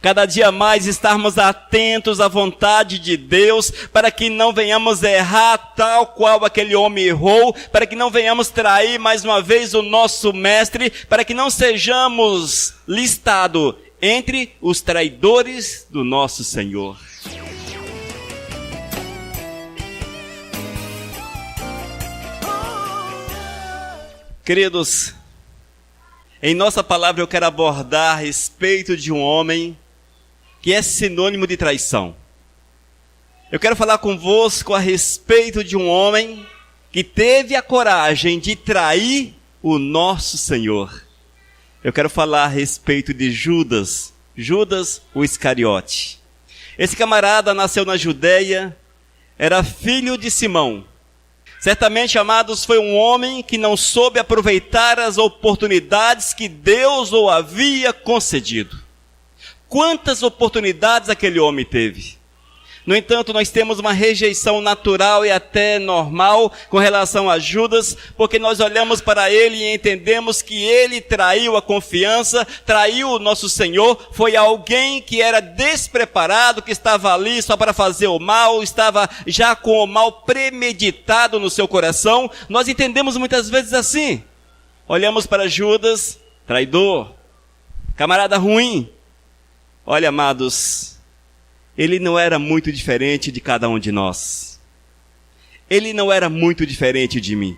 Cada dia mais estarmos atentos à vontade de Deus, para que não venhamos errar tal qual aquele homem errou, para que não venhamos trair mais uma vez o nosso mestre, para que não sejamos listados entre os traidores do nosso Senhor. Queridos, em nossa palavra eu quero abordar a respeito de um homem que é sinônimo de traição. Eu quero falar convosco a respeito de um homem que teve a coragem de trair o nosso Senhor. Eu quero falar a respeito de Judas o Iscariote. Esse camarada nasceu na Judeia, era filho de Simão. Certamente, amados, foi um homem que não soube aproveitar as oportunidades que Deus o havia concedido. Quantas oportunidades aquele homem teve? No entanto, nós temos uma rejeição natural e até normal com relação a Judas, porque nós olhamos para ele e entendemos que ele traiu a confiança, traiu o nosso Senhor, foi alguém que era despreparado, que estava ali só para fazer o mal, estava já com o mal premeditado no seu coração. Nós entendemos muitas vezes assim. Olhamos para Judas, traidor, camarada ruim. Olha, amados, ele não era muito diferente de cada um de nós. Ele não era muito diferente de mim.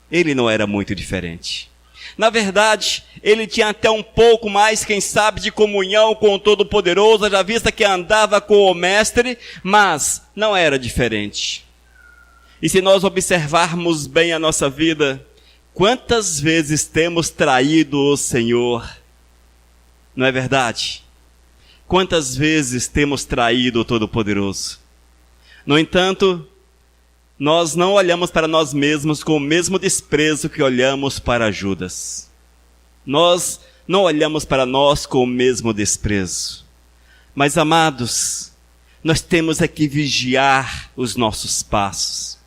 Ele não era muito diferente. Na verdade, ele tinha até um pouco mais, quem sabe, de comunhão com o Todo-Poderoso, já vista que andava com o Mestre, mas não era diferente. E se nós observarmos bem a nossa vida, quantas vezes temos traído o Senhor? Não é verdade? Quantas vezes temos traído o Todo-Poderoso? No entanto, nós não olhamos para nós mesmos com o mesmo desprezo que olhamos para Judas. Nós não olhamos para nós com o mesmo desprezo. Mas, amados, nós temos que vigiar os nossos passos.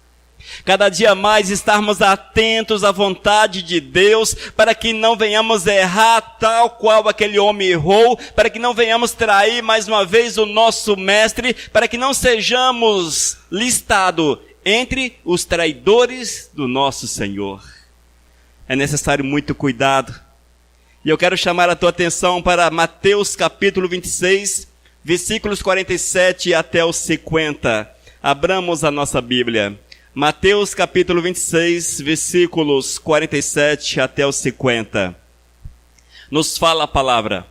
Cada dia mais estarmos atentos à vontade de Deus, para que não venhamos errar tal qual aquele homem errou, para que não venhamos trair mais uma vez o nosso mestre, para que não sejamos listados entre os traidores do nosso Senhor. É necessário muito cuidado. E eu quero chamar a tua atenção para Mateus capítulo 26, versículos 47 até os 50. Abramos a nossa Bíblia. Mateus capítulo 26, versículos 47 até os 50. Nos fala a palavra.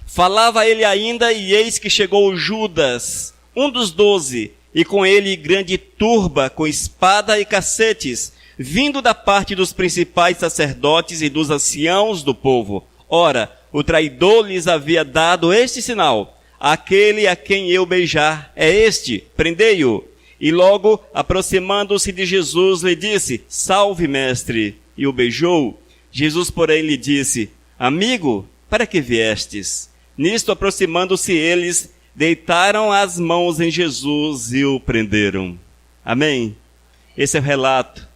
Falava ele ainda, e eis que chegou Judas, um dos 12, e com ele grande turba, com espada e cacetes, vindo da parte dos principais sacerdotes e dos anciãos do povo. Ora, o traidor lhes havia dado este sinal: aquele a quem eu beijar é este, prendei-o. E logo, aproximando-se de Jesus, lhe disse: salve, mestre, e o beijou. Jesus, porém, lhe disse: amigo, para que viestes? Nisto, aproximando-se eles, deitaram as mãos em Jesus e o prenderam. Amém? Esse é o relato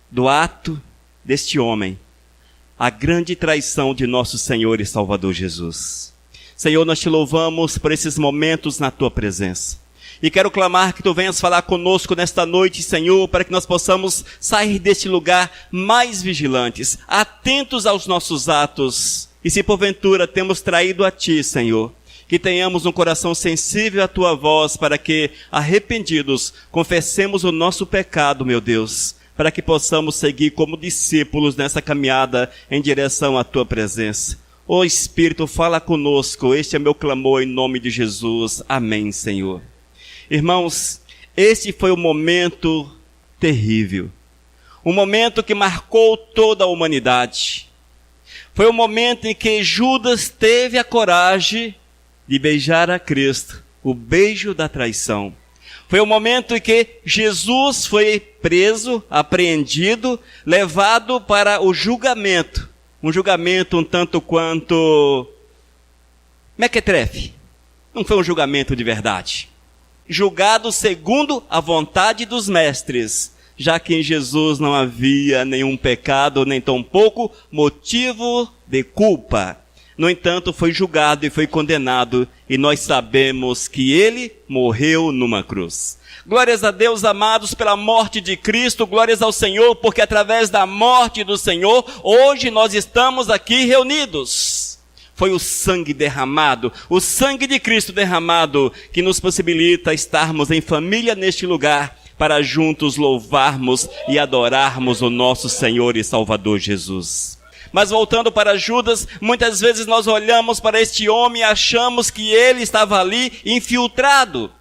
do ato deste homem, a grande traição de nosso Senhor e Salvador Jesus. Senhor, nós te louvamos por esses momentos na tua presença. E quero clamar que tu venhas falar conosco nesta noite, Senhor, para que nós possamos sair deste lugar mais vigilantes, atentos aos nossos atos. E se porventura temos traído a ti, Senhor, que tenhamos um coração sensível à tua voz, para que, arrependidos, confessemos o nosso pecado, meu Deus, para que possamos seguir como discípulos nessa caminhada em direção à tua presença. Ó Espírito, fala conosco, este é meu clamor em nome de Jesus. Amém, Senhor. Irmãos, este foi um momento terrível, um momento que marcou toda a humanidade. Foi um momento em que Judas teve a coragem de beijar a Cristo, o beijo da traição. Foi um momento em que Jesus foi preso, apreendido, levado para o julgamento. Um julgamento um tanto quanto mequetrefe. Não foi um julgamento de verdade. Julgado segundo a vontade dos mestres, já que em Jesus não havia nenhum pecado, nem tampouco motivo de culpa. No entanto, foi julgado e foi condenado, e nós sabemos que ele morreu numa cruz. Glórias a Deus, amados, pela morte de Cristo, glórias ao Senhor, porque através da morte do Senhor, hoje nós estamos aqui reunidos. Foi o sangue derramado, o sangue de Cristo derramado, que nos possibilita estarmos em família neste lugar, para juntos louvarmos e adorarmos o nosso Senhor e Salvador Jesus. Mas voltando para Judas, muitas vezes nós olhamos para este homem e achamos que ele estava ali infiltrado.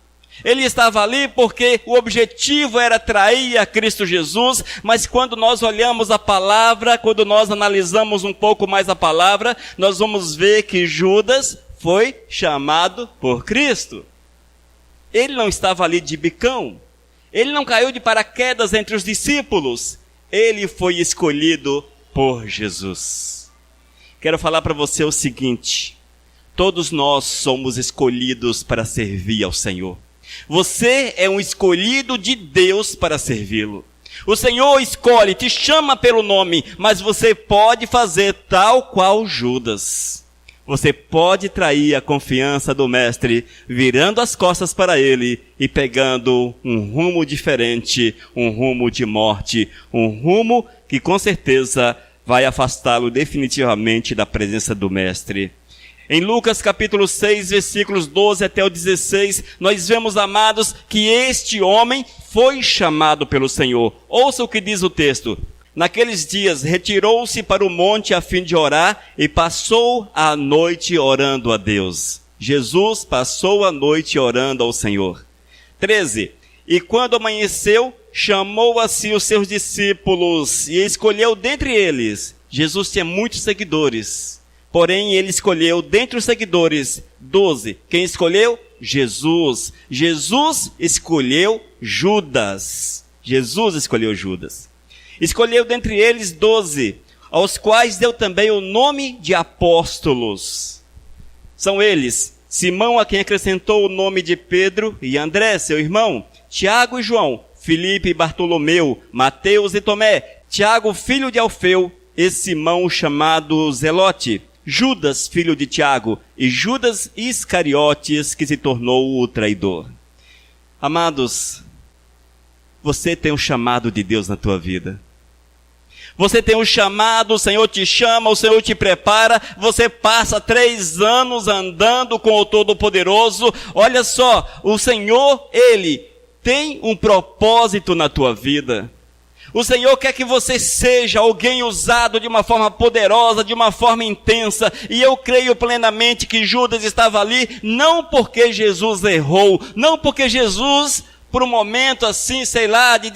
Ele estava ali porque o objetivo era trair a Cristo Jesus, mas quando nós olhamos a palavra, quando nós analisamos um pouco mais a palavra, nós vamos ver que Judas foi chamado por Cristo. Ele não estava ali de bicão. Ele não caiu de paraquedas entre os discípulos. Ele foi escolhido por Jesus. Quero falar para você o seguinte: todos nós somos escolhidos para servir ao Senhor. Você é um escolhido de Deus para servi-lo. O Senhor escolhe, te chama pelo nome, mas você pode fazer tal qual Judas. Você pode trair a confiança do mestre, virando as costas para ele e pegando um rumo diferente, um rumo de morte, um rumo que com certeza vai afastá-lo definitivamente da presença do mestre. Em Lucas capítulo 6, versículos 12 até o 16, nós vemos, amados, que este homem foi chamado pelo Senhor. Ouça o que diz o texto. Naqueles dias, retirou-se para o monte a fim de orar e passou a noite orando a Deus. Jesus passou a noite orando ao Senhor. 13. E quando amanheceu, chamou a si os seus discípulos e escolheu dentre eles. Jesus tinha muitos seguidores, porém ele escolheu dentre os seguidores 12. Quem escolheu? Jesus. Jesus escolheu Judas. Jesus escolheu Judas. Escolheu dentre eles 12, aos quais deu também o nome de apóstolos. São eles: Simão, a quem acrescentou o nome de Pedro, e André, seu irmão, Tiago e João, Filipe e Bartolomeu, Mateus e Tomé, Tiago, filho de Alfeu, e Simão, chamado Zelote, Judas, filho de Tiago, e Judas Iscariotes, que se tornou o traidor. Amados, você tem um chamado de Deus na tua vida. Você tem um chamado, o Senhor te chama, o Senhor te prepara, você passa 3 anos andando com o Todo-Poderoso. Olha só, o Senhor, Ele tem um propósito na tua vida. O Senhor quer que você seja alguém usado de uma forma poderosa, de uma forma intensa. E eu creio plenamente que Judas estava ali, não porque Jesus errou, não porque Jesus, por um momento assim, sei lá, de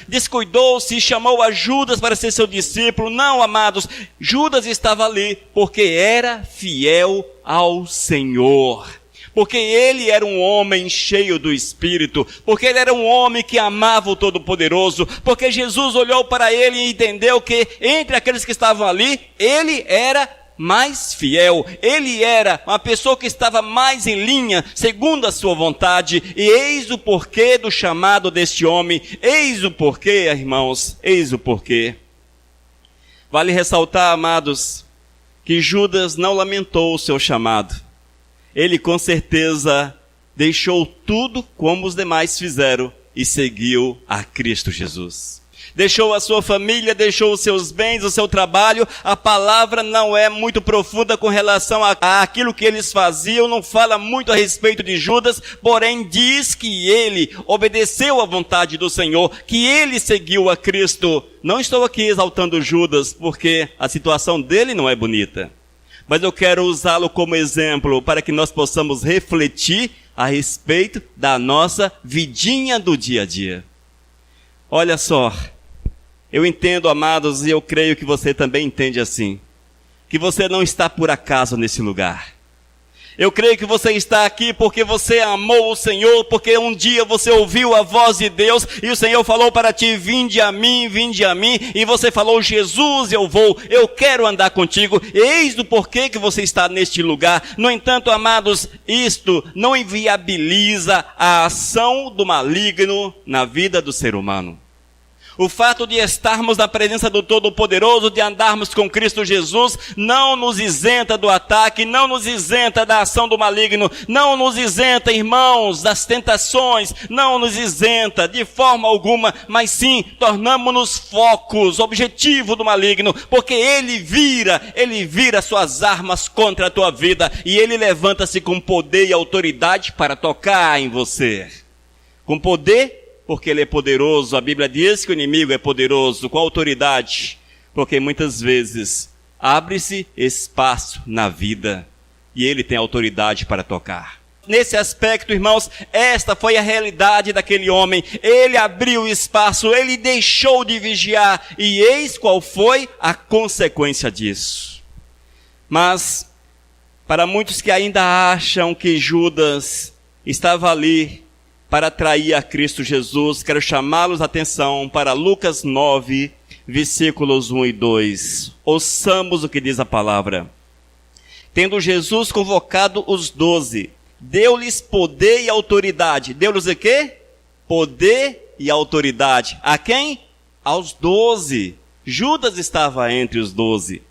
descuidou-se e chamou a Judas para ser seu discípulo. Não, amados, Judas estava ali porque era fiel ao Senhor. Porque ele era um homem cheio do Espírito, porque ele era um homem que amava o Todo-Poderoso, porque Jesus olhou para ele e entendeu que entre aqueles que estavam ali, ele era mais fiel, ele era uma pessoa que estava mais em linha, segundo a sua vontade, e eis o porquê do chamado deste homem, eis o porquê, irmãos, eis o porquê. Vale ressaltar, amados, que Judas não lamentou o seu chamado. Ele com certeza deixou tudo como os demais fizeram e seguiu a Cristo Jesus. Deixou a sua família, deixou os seus bens, o seu trabalho. A palavra não é muito profunda com relação àquilo que eles faziam, não fala muito a respeito de Judas, porém diz que ele obedeceu à vontade do Senhor, que ele seguiu a Cristo. Não estou aqui exaltando Judas, porque a situação dele não é bonita. Mas eu quero usá-lo como exemplo para que nós possamos refletir a respeito da nossa vidinha do dia a dia. Olha só, eu entendo, amados, e eu creio que você também entende assim, que você não está por acaso nesse lugar. Eu creio que você está aqui porque você amou o Senhor, porque um dia você ouviu a voz de Deus e o Senhor falou para ti: vinde a mim, e você falou: Jesus, eu quero andar contigo. Eis o porquê que você está neste lugar. No entanto, amados, isto não inviabiliza a ação do maligno na vida do ser humano. O fato de estarmos na presença do Todo-Poderoso, de andarmos com Cristo Jesus, não nos isenta do ataque, não nos isenta da ação do maligno, não nos isenta, irmãos, das tentações, não nos isenta de forma alguma, mas sim, tornamos-nos focos, objetivo do maligno, porque ele vira suas armas contra a tua vida, e ele levanta-se com poder e autoridade para tocar em você. Com poder, porque ele é poderoso. A Bíblia diz que o inimigo é poderoso, com autoridade, porque muitas vezes abre-se espaço na vida e ele tem autoridade para tocar. Nesse aspecto, irmãos, esta foi a realidade daquele homem. Ele abriu espaço, ele deixou de vigiar, e eis qual foi a consequência disso. Mas, para muitos que ainda acham que Judas estava ali para atrair a Cristo Jesus, quero chamá-los a atenção para Lucas 9, versículos 1 e 2. Ouçamos o que diz a palavra. Tendo Jesus convocado os 12, deu-lhes poder e autoridade. Deu-lhes o quê? Poder e autoridade. A quem? Aos 12. Judas estava entre os 12.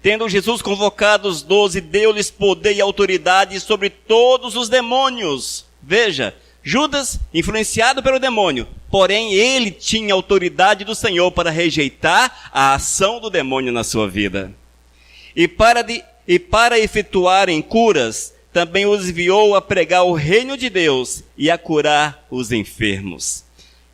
Tendo Jesus convocado os 12, deu-lhes poder e autoridade sobre todos os demônios. Veja, Judas, influenciado pelo demônio, porém ele tinha autoridade do Senhor para rejeitar a ação do demônio na sua vida. E para efetuarem curas, também os enviou a pregar o reino de Deus e a curar os enfermos.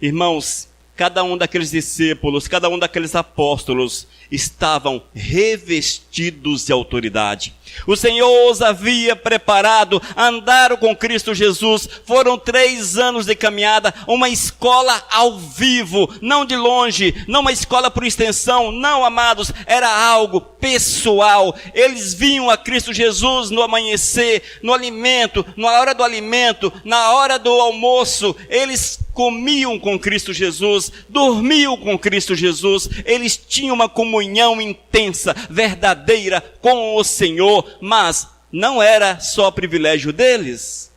Irmãos, cada um daqueles discípulos, cada um daqueles apóstolos estavam revestidos de autoridade. O Senhor os havia preparado, andaram com Cristo Jesus, foram 3 anos de caminhada, uma escola ao vivo, não de longe, não uma escola por extensão, não, amados, era algo pessoal. Eles vinham a Cristo Jesus no amanhecer, no alimento, na hora do alimento, na hora do almoço, eles comiam com Cristo Jesus, dormiam com Cristo Jesus, eles tinham uma comunhão intensa, verdadeira com o Senhor, mas não era só privilégio deles.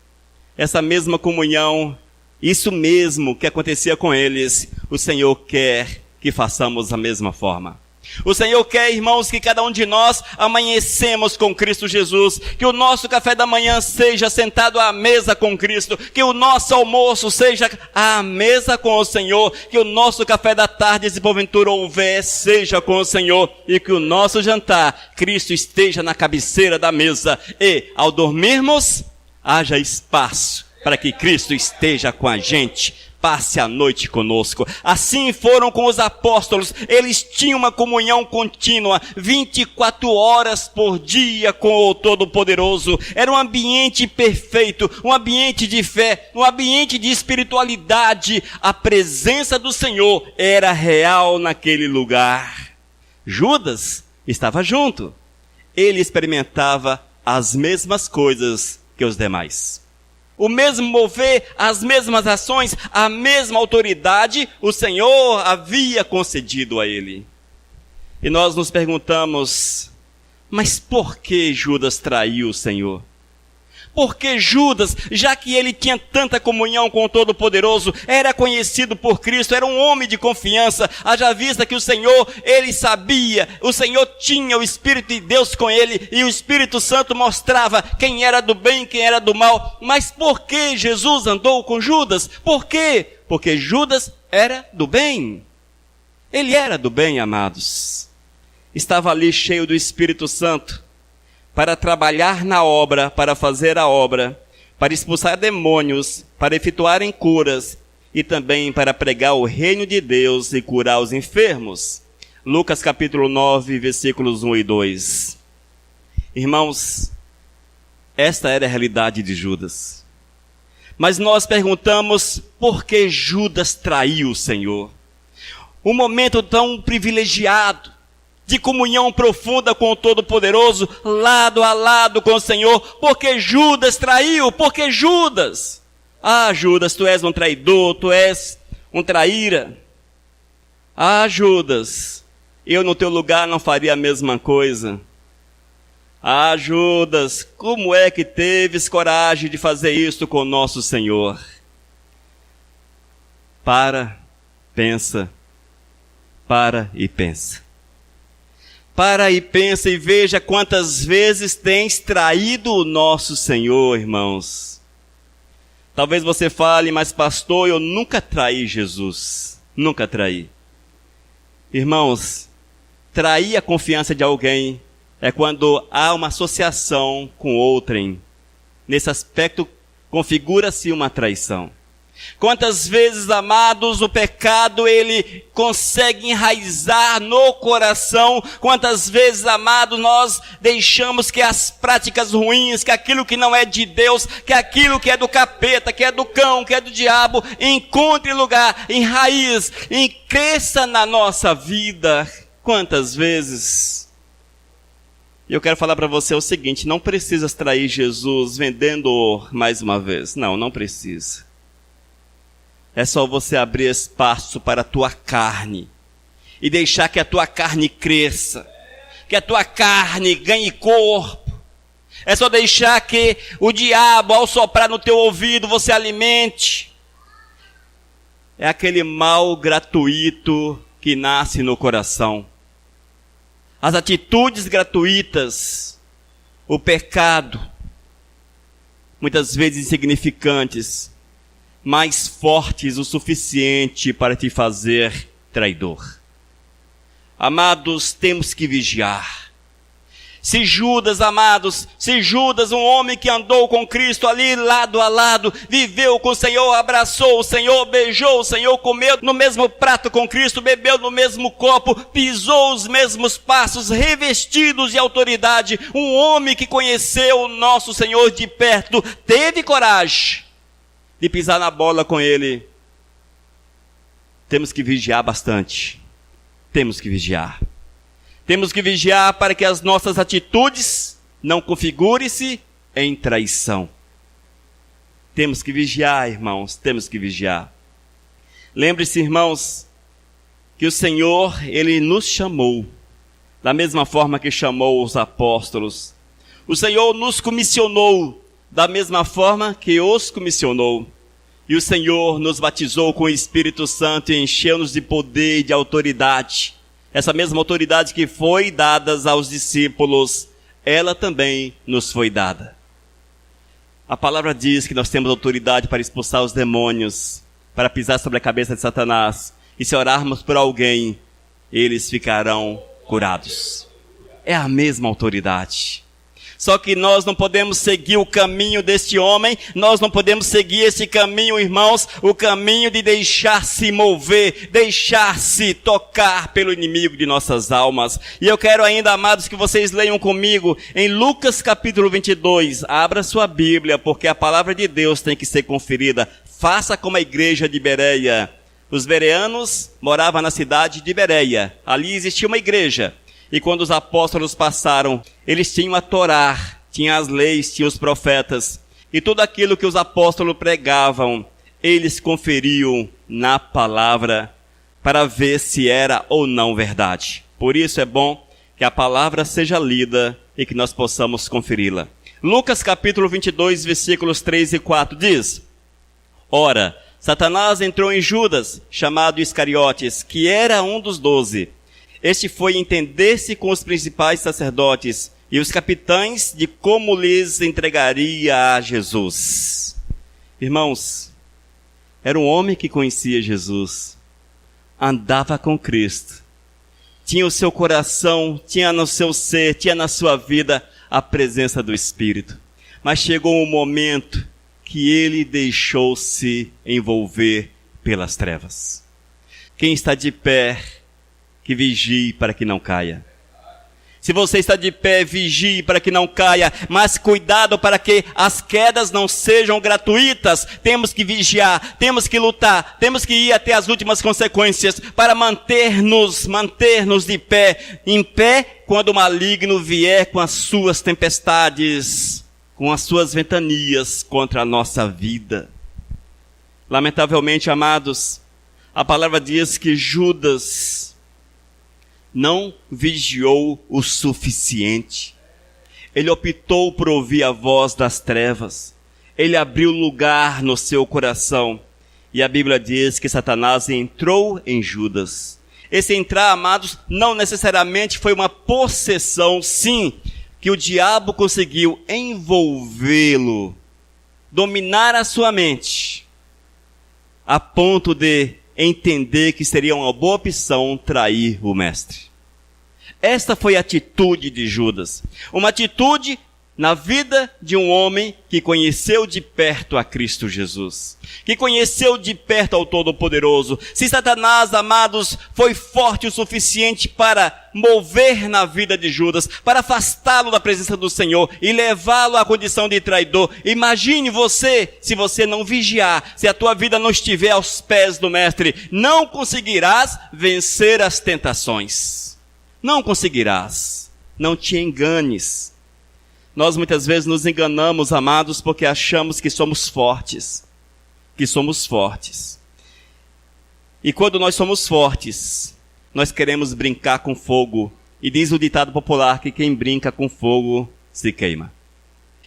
Essa mesma comunhão, isso mesmo que acontecia com eles, o Senhor quer que façamos da mesma forma. O Senhor quer, irmãos, que cada um de nós amanhecemos com Cristo Jesus, que o nosso café da manhã seja sentado à mesa com Cristo, que o nosso almoço seja à mesa com o Senhor, que o nosso café da tarde, se porventura houver, seja com o Senhor, e que o nosso jantar, Cristo esteja na cabeceira da mesa, e ao dormirmos, haja espaço para que Cristo esteja com a gente, passe a noite conosco. Assim foram com os apóstolos, eles tinham uma comunhão contínua, 24 horas por dia com o Todo-Poderoso. Era um ambiente perfeito, um ambiente de fé, um ambiente de espiritualidade. A presença do Senhor era real naquele lugar. Judas estava junto, ele experimentava as mesmas coisas que os demais. O mesmo mover, as mesmas ações, a mesma autoridade, o Senhor havia concedido a ele. E nós nos perguntamos, mas por que Judas traiu o Senhor? Por que Judas, já que ele tinha tanta comunhão com o Todo-Poderoso, era conhecido por Cristo, era um homem de confiança, haja vista que o Senhor, ele sabia, o Senhor tinha o Espírito de Deus com ele, e o Espírito Santo mostrava quem era do bem e quem era do mal. Mas por que Jesus andou com Judas? Por quê? Porque Judas era do bem. Ele era do bem, amados. Estava ali cheio do Espírito Santo, para trabalhar na obra, para fazer a obra, para expulsar demônios, para efetuarem curas e também para pregar o reino de Deus e curar os enfermos. Lucas capítulo 9, versículos 1 e 2. Irmãos, esta era a realidade de Judas. Mas nós perguntamos, por que Judas traiu o Senhor? Um momento tão privilegiado, de comunhão profunda com o Todo-Poderoso, lado a lado com o Senhor. Porque Judas traiu? Porque Judas? Ah, Judas, tu és um traidor, tu és um traíra. Ah, Judas, eu no teu lugar não faria a mesma coisa. Ah, Judas, como é que teves coragem de fazer isso com o nosso Senhor? Para, pensa Para e pensa. Para e pensa e veja quantas vezes tens traído o nosso Senhor, irmãos. Talvez você fale, mas pastor, eu nunca traí Jesus. Nunca traí. Irmãos, trair a confiança de alguém é quando há uma associação com outrem. Nesse aspecto, configura-se uma traição. Quantas vezes, amados, o pecado, ele consegue enraizar no coração. Quantas vezes, amados, nós deixamos que as práticas ruins, que aquilo que não é de Deus, que aquilo que é do capeta, que é do cão, que é do diabo, encontre lugar, enraiz, cresça na nossa vida. Quantas vezes? Eu quero falar para você o seguinte, não precisas trair Jesus vendendo mais uma vez. Não precisa. É só você abrir espaço para a tua carne e deixar que a tua carne cresça, que a tua carne ganhe corpo. É só deixar que o diabo, ao soprar no teu ouvido, você alimente. É aquele mal gratuito que nasce no coração. As atitudes gratuitas, o pecado, muitas vezes insignificantes, mais fortes o suficiente para te fazer traidor. Amados, temos que vigiar. Se Judas, amados, um homem que andou com Cristo ali lado a lado, viveu com o Senhor, abraçou o Senhor, beijou o Senhor, comeu no mesmo prato com Cristo, bebeu no mesmo copo, pisou os mesmos passos, revestidos de autoridade, um homem que conheceu o nosso Senhor de perto, teve coragem de pisar na bola com ele. Temos que vigiar bastante. Temos que vigiar. Temos que vigiar para que as nossas atitudes não configurem-se em traição. Temos que vigiar, irmãos, temos que vigiar. Lembre-se, irmãos, que o Senhor, Ele nos chamou, da mesma forma que chamou os apóstolos. O Senhor nos comissionou, da mesma forma que os comissionou. E o Senhor nos batizou com o Espírito Santo e encheu-nos de poder e de autoridade. Essa mesma autoridade que foi dada aos discípulos, ela também nos foi dada. A palavra diz que nós temos autoridade para expulsar os demônios, para pisar sobre a cabeça de Satanás. E se orarmos por alguém, eles ficarão curados. É a mesma autoridade. Só que nós não podemos seguir o caminho deste homem, nós não podemos seguir esse caminho, irmãos, o caminho de deixar-se mover, deixar-se tocar pelo inimigo de nossas almas. E eu quero ainda, amados, que vocês leiam comigo em Lucas capítulo 22, abra sua Bíblia, porque a palavra de Deus tem que ser conferida. Faça como a igreja de Bereia. Os bereanos moravam na cidade de Bereia, ali existia uma igreja. E quando os apóstolos passaram, eles tinham a Torá, tinham as leis, tinham os profetas. E tudo aquilo que os apóstolos pregavam, eles conferiam na palavra para ver se era ou não verdade. Por isso é bom que a palavra seja lida e que nós possamos conferi-la. Lucas capítulo 22, versículos 3 e 4 diz: Ora, Satanás entrou em Judas, chamado Iscariotes, que era um dos 12. Este foi entender-se com os principais sacerdotes e os capitães de como lhes entregaria a Jesus. Irmãos, era um homem que conhecia Jesus, andava com Cristo, tinha o seu coração, tinha no seu ser, tinha na sua vida a presença do Espírito. Mas chegou um momento que ele deixou-se envolver pelas trevas. Quem está de pé, que vigie para que não caia. Se você está de pé, vigie para que não caia, mas cuidado para que as quedas não sejam gratuitas. Temos que vigiar, temos que lutar, temos que ir até as últimas consequências para manter-nos de pé. Em pé quando o maligno vier com as suas tempestades, com as suas ventanias contra a nossa vida. Lamentavelmente, amados, a palavra diz que Judas não vigiou o suficiente. Ele optou por ouvir a voz das trevas. Ele abriu lugar no seu coração. E a Bíblia diz que Satanás entrou em Judas. Esse entrar, amados, não necessariamente foi uma possessão, sim, que o diabo conseguiu envolvê-lo, dominar a sua mente, a ponto de entender que seria uma boa opção trair o mestre. Esta foi a atitude de Judas. Uma atitude na vida de um homem que conheceu de perto a Cristo Jesus. Que conheceu de perto ao Todo-Poderoso. Se Satanás, amados, foi forte o suficiente para mover na vida de Judas, para afastá-lo da presença do Senhor e levá-lo à condição de traidor. Imagine você, se você não vigiar, se a tua vida não estiver aos pés do Mestre, não conseguirás vencer as tentações. Não conseguirás. Não te enganes. Nós muitas vezes nos enganamos, amados, porque achamos que somos fortes. Que somos fortes. E quando nós somos fortes, nós queremos brincar com fogo. E diz o ditado popular que quem brinca com fogo se queima.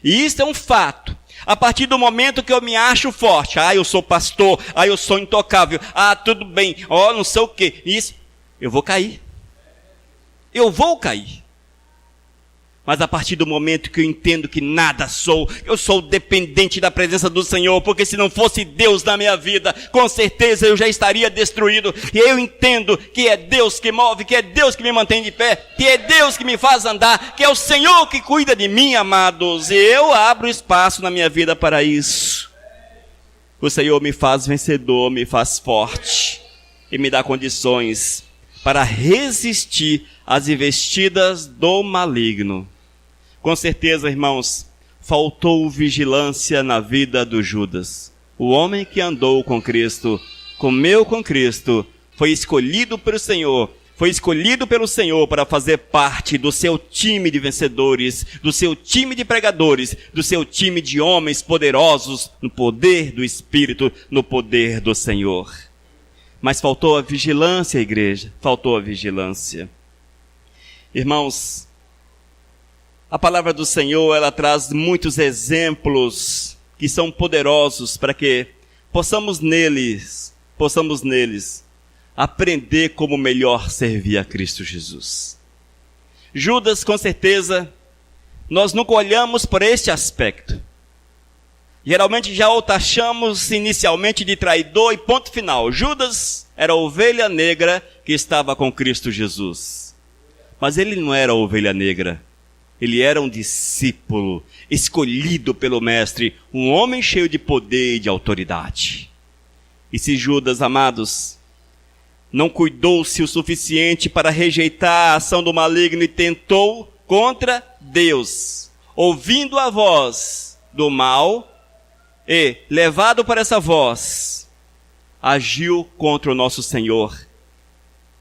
E isso é um fato. A partir do momento que eu me acho forte, eu sou pastor, eu sou intocável, tudo bem, não sei o quê, isso, eu vou cair. Eu vou cair. Mas a partir do momento que eu entendo que nada sou, eu sou dependente da presença do Senhor, porque se não fosse Deus na minha vida, com certeza eu já estaria destruído. E eu entendo que é Deus que move, que é Deus que me mantém de pé, que é Deus que me faz andar, que é o Senhor que cuida de mim, amados. E eu abro espaço na minha vida para isso. O Senhor me faz vencedor, me faz forte e me dá condições para resistir às investidas do maligno. Com certeza, irmãos, faltou vigilância na vida do Judas. O homem que andou com Cristo, comeu com Cristo, foi escolhido pelo Senhor, para fazer parte do seu time de vencedores, do seu time de pregadores, do seu time de homens poderosos no poder do Espírito, no poder do Senhor. Mas faltou a vigilância, igreja, faltou a vigilância. Irmãos, a palavra do Senhor, ela traz muitos exemplos que são poderosos para que possamos neles aprender como melhor servir a Cristo Jesus. Judas, com certeza, nós nunca olhamos por este aspecto. Geralmente já o taxamos inicialmente de traidor e ponto final. Judas era a ovelha negra que estava com Cristo Jesus. Mas ele não era a ovelha negra. Ele era um discípulo, escolhido pelo Mestre, um homem cheio de poder e de autoridade. E se Judas, amados, não cuidou-se o suficiente para rejeitar a ação do maligno e tentou contra Deus, ouvindo a voz do mal e, levado por essa voz, agiu contra o nosso Senhor,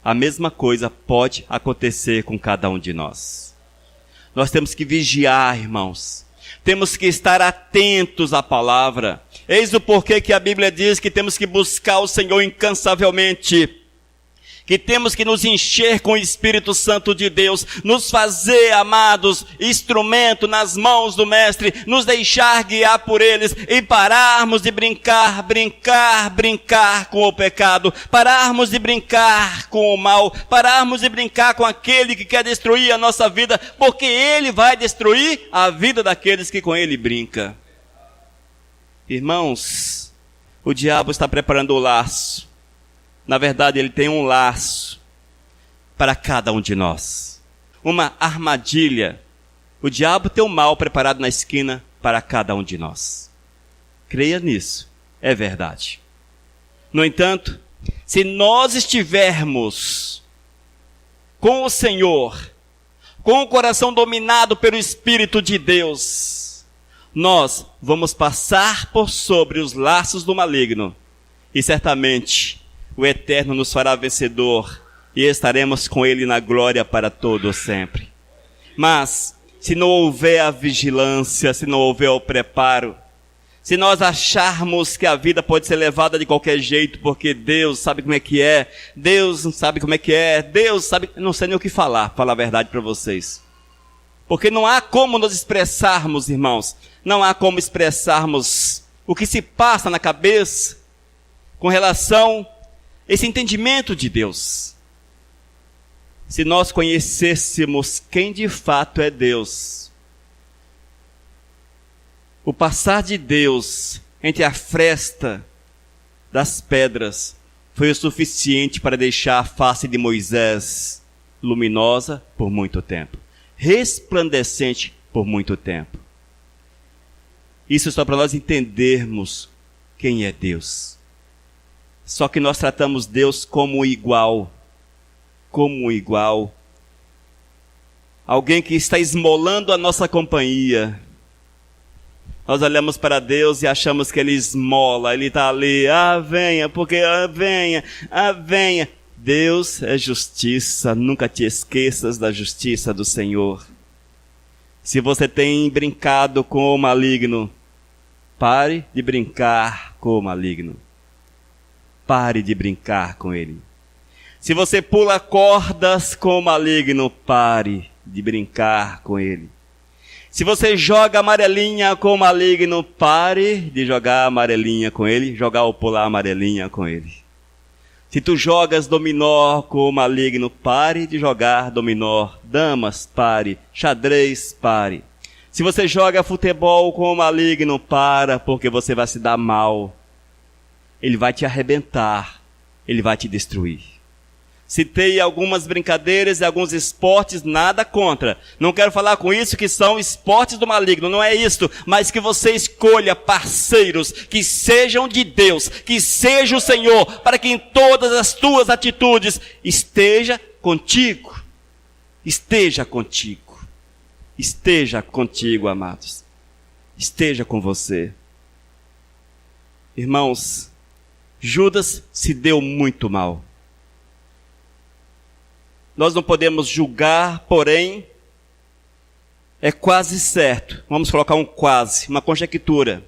a mesma coisa pode acontecer com cada um de nós. Nós temos que vigiar, irmãos. Temos que estar atentos à palavra. Eis o porquê que a Bíblia diz que temos que buscar o Senhor incansavelmente. Que temos que nos encher com o Espírito Santo de Deus, nos fazer, amados, instrumento nas mãos do Mestre, nos deixar guiar por eles e pararmos de brincar com o pecado, pararmos de brincar com o mal, pararmos de brincar com aquele que quer destruir a nossa vida, porque ele vai destruir a vida daqueles que com ele brinca. Irmãos, o diabo está preparando o laço. Na verdade, ele tem um laço para cada um de nós. Uma armadilha. O diabo tem o mal preparado na esquina para cada um de nós. Creia nisso. É verdade. No entanto, se nós estivermos com o Senhor, com o coração dominado pelo Espírito de Deus, nós vamos passar por sobre os laços do maligno e certamente o Eterno nos fará vencedor e estaremos com Ele na glória para todo sempre. Mas, se não houver a vigilância, se não houver o preparo, se nós acharmos que a vida pode ser levada de qualquer jeito, porque Deus sabe como é que é, Deus não sabe como é que é, Deus sabe, não sei nem o que falar a verdade para vocês. Porque não há como nos expressarmos, irmãos, não há como expressarmos o que se passa na cabeça com relação esse entendimento de Deus. Se nós conhecêssemos quem de fato é Deus, o passar de Deus entre a fresta das pedras foi o suficiente para deixar a face de Moisés luminosa por muito tempo, resplandecente por muito tempo. Isso só para nós entendermos quem é Deus. Só que nós tratamos Deus como igual, alguém que está esmolando a nossa companhia. Nós olhamos para Deus e achamos que Ele esmola, Ele está ali, venha, porque venha. Deus é justiça, nunca te esqueças da justiça do Senhor. Se você tem brincado com o maligno, pare de brincar com o maligno. Pare de brincar com ele. Se você pula cordas com o maligno, pare de brincar com ele. Se você joga amarelinha com o maligno, pare de jogar amarelinha com ele, jogar ou pular amarelinha com ele. Se tu jogas dominó com o maligno, pare de jogar dominó. Damas, pare. Xadrez, pare. Se você joga futebol com o maligno, para, porque você vai se dar mal. Ele vai te arrebentar. Ele vai te destruir. Citei algumas brincadeiras e alguns esportes, nada contra. Não quero falar com isso que são esportes do maligno, não é isso. Mas que você escolha parceiros que sejam de Deus, que seja o Senhor, para que em todas as tuas atitudes esteja contigo. Esteja contigo. Esteja contigo, amados. Esteja com você. Irmãos, Judas se deu muito mal. Nós não podemos julgar, porém, é quase certo, vamos colocar um quase, uma conjectura.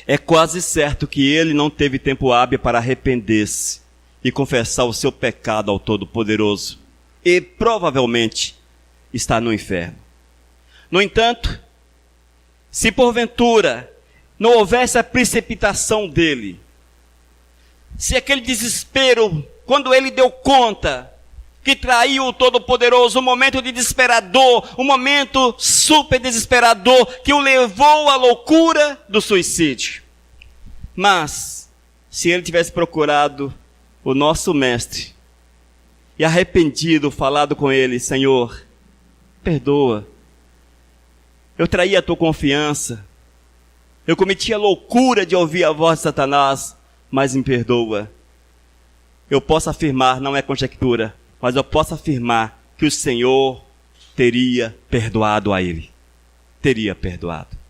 É quase certo que ele não teve tempo hábil para arrepender-se e confessar o seu pecado ao Todo-Poderoso. E provavelmente está no inferno. No entanto, se porventura não houvesse a precipitação dele, se aquele desespero, quando ele deu conta que traiu o Todo-Poderoso, um momento de desesperador, um momento super desesperador, que o levou à loucura do suicídio. Mas, se ele tivesse procurado o nosso mestre, e arrependido, falado com ele, Senhor, perdoa, eu traí a tua confiança, eu cometi a loucura de ouvir a voz de Satanás, mas me perdoa. Eu posso afirmar, não é conjectura, mas eu posso afirmar que o Senhor teria perdoado a ele. Teria perdoado.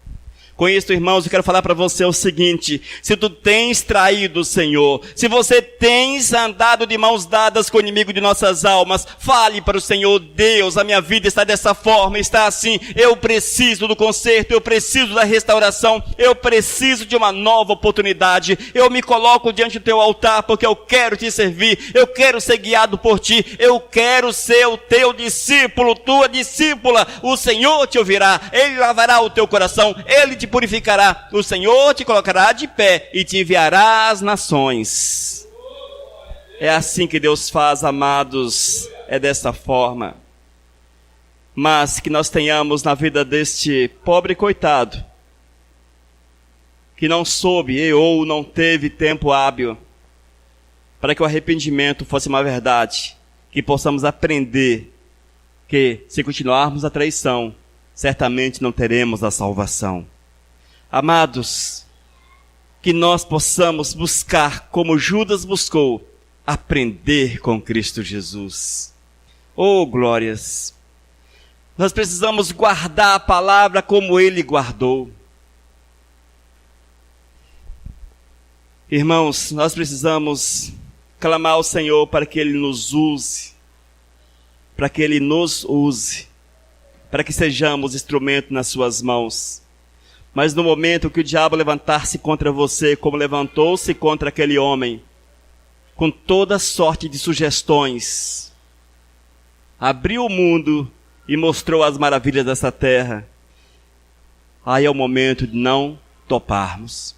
Com isso, irmãos, eu quero falar para você o seguinte: se tu tens traído o Senhor, se você tens andado de mãos dadas com o inimigo de nossas almas, fale para o Senhor: Deus, a minha vida está dessa forma, está assim, eu preciso do conserto, eu preciso da restauração, eu preciso de uma nova oportunidade, eu me coloco diante do teu altar porque eu quero te servir, eu quero ser guiado por ti, eu quero ser o teu discípulo, tua discípula. O Senhor te ouvirá, Ele lavará o teu coração, Ele te purificará, o Senhor te colocará de pé e te enviará às nações. É assim que Deus faz, amados, é dessa forma. Mas que nós tenhamos na vida deste pobre coitado, que não soube ou não teve tempo hábil, para que o arrependimento fosse uma verdade, que possamos aprender que se continuarmos a traição, certamente não teremos a salvação. Amados, que nós possamos buscar, como Judas buscou, aprender com Cristo Jesus. Oh, glórias! Nós precisamos guardar a palavra como Ele guardou. Irmãos, nós precisamos clamar ao Senhor para que Ele nos use, para que Ele nos use, para que sejamos instrumento nas suas mãos. Mas no momento que o diabo levantar-se contra você, como levantou-se contra aquele homem, com toda sorte de sugestões, abriu o mundo e mostrou as maravilhas dessa terra, aí é o momento de não toparmos.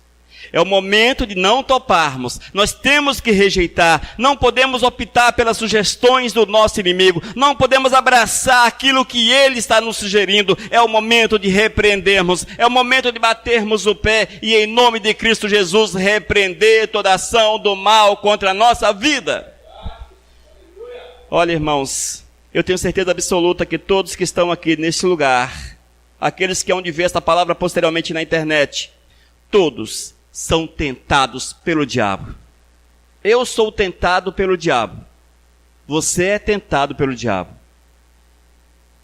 É o momento de não toparmos. Nós temos que rejeitar. Não podemos optar pelas sugestões do nosso inimigo. Não podemos abraçar aquilo que ele está nos sugerindo. É o momento de repreendermos. É o momento de batermos o pé e, em nome de Cristo Jesus, repreender toda ação do mal contra a nossa vida. Olha, irmãos, eu tenho certeza absoluta que todos que estão aqui neste lugar, aqueles que hão de ver esta palavra posteriormente na internet, todos são tentados pelo diabo. Eu sou tentado pelo diabo. Você é tentado pelo diabo.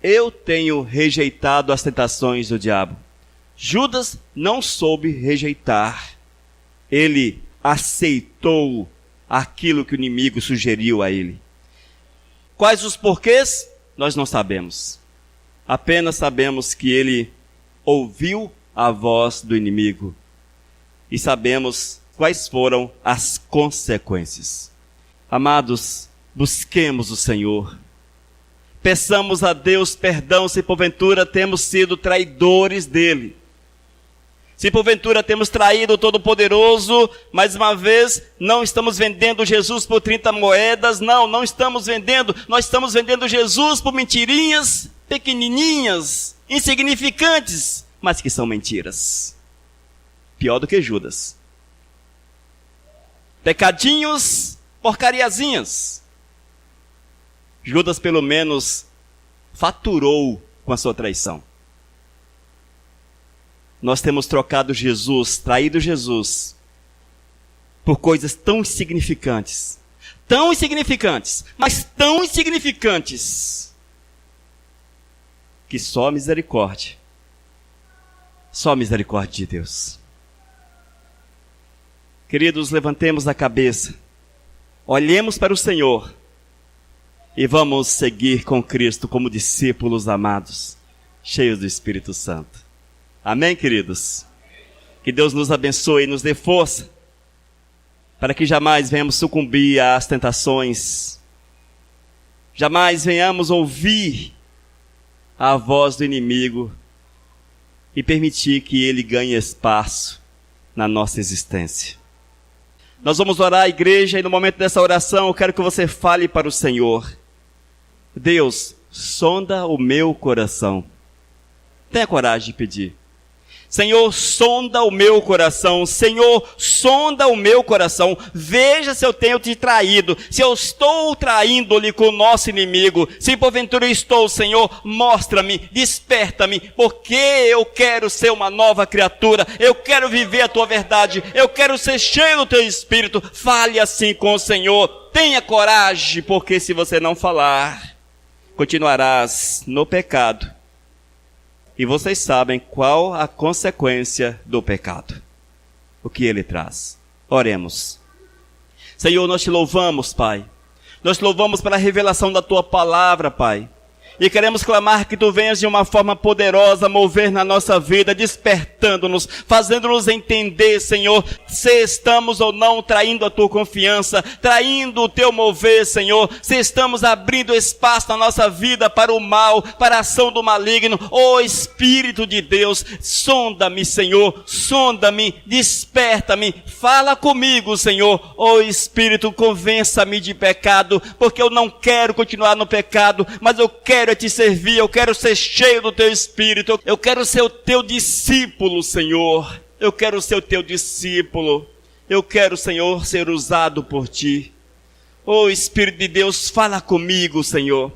Eu tenho rejeitado as tentações do diabo. Judas não soube rejeitar. Ele aceitou aquilo que o inimigo sugeriu a ele. Quais os porquês? Nós não sabemos. Apenas sabemos que ele ouviu a voz do inimigo. E sabemos quais foram as consequências. Amados, busquemos o Senhor. Peçamos a Deus perdão se porventura temos sido traidores dele. Se porventura temos traído o Todo-Poderoso, mais uma vez, não estamos vendendo Jesus por 30 moedas, não estamos vendendo. Nós estamos vendendo Jesus por mentirinhas pequenininhas, insignificantes, mas que são mentiras. Pior do que Judas. Pecadinhos, porcariazinhas. Judas pelo menos faturou com a sua traição. Nós temos trocado Jesus, traído Jesus, por coisas tão insignificantes, mas tão insignificantes, que só misericórdia de Deus. Queridos, levantemos a cabeça, olhemos para o Senhor e vamos seguir com Cristo como discípulos amados, cheios do Espírito Santo. Amém, queridos? Que Deus nos abençoe e nos dê força para que jamais venhamos sucumbir às tentações, jamais venhamos ouvir a voz do inimigo e permitir que ele ganhe espaço na nossa existência. Nós vamos orar, igreja, e no momento dessa oração eu quero que você fale para o Senhor. Deus, sonda o meu coração. Tenha coragem de pedir. Senhor, sonda o meu coração. Senhor, sonda o meu coração. Veja se eu tenho te traído. Se eu estou traindo-lhe com o nosso inimigo. Se porventura estou, Senhor, mostra-me, desperta-me. Porque eu quero ser uma nova criatura. Eu quero viver a tua verdade. Eu quero ser cheio do teu Espírito. Fale assim com o Senhor. Tenha coragem, porque se você não falar, continuarás no pecado. E vocês sabem qual a consequência do pecado. O que ele traz. Oremos. Senhor, nós te louvamos, Pai. Nós te louvamos pela revelação da tua palavra, Pai. E queremos clamar que tu venhas de uma forma poderosa mover na nossa vida, despertando-nos, fazendo-nos entender, Senhor, se estamos ou não traindo a tua confiança, traindo o teu mover, Senhor, se estamos abrindo espaço na nossa vida para o mal, para a ação do maligno. Ó Espírito de Deus, sonda-me, Senhor, sonda-me, desperta-me, fala comigo, Senhor. Ó Espírito, convença-me de pecado, porque eu não quero continuar no pecado, mas eu quero te servir, eu quero ser cheio do teu Espírito, eu quero ser o teu discípulo, Senhor, eu quero ser o teu discípulo, eu quero, Senhor, ser usado por ti. Oh Espírito de Deus, fala comigo, Senhor,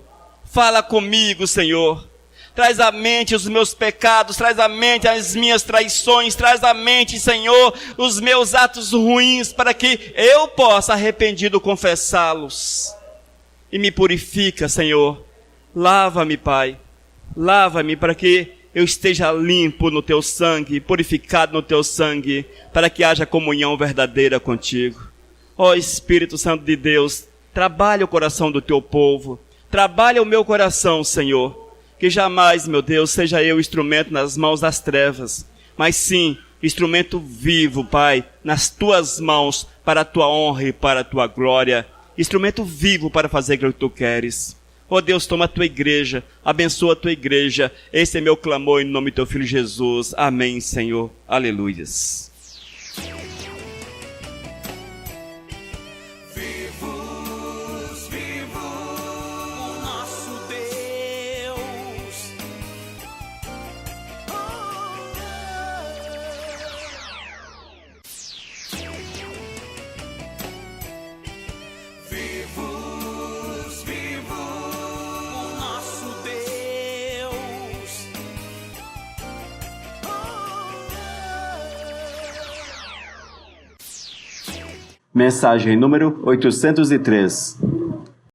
traz à mente os meus pecados, traz à mente as minhas traições, traz à mente, Senhor, os meus atos ruins, para que eu possa, arrependido, confessá-los, e me purifica, Senhor. Lava-me, Pai, lava-me para que eu esteja limpo no teu sangue, purificado no teu sangue, para que haja comunhão verdadeira contigo. Ó Espírito Santo de Deus, trabalha o coração do teu povo, trabalha o meu coração, Senhor, que jamais, meu Deus, seja eu instrumento nas mãos das trevas, mas sim, instrumento vivo, Pai, nas tuas mãos, para a tua honra e para a tua glória, instrumento vivo para fazer aquilo que tu queres. Ó Deus, toma a tua igreja, abençoa a tua igreja. Esse é meu clamor em nome do teu Filho Jesus. Amém, Senhor. Aleluias. Mensagem número 803.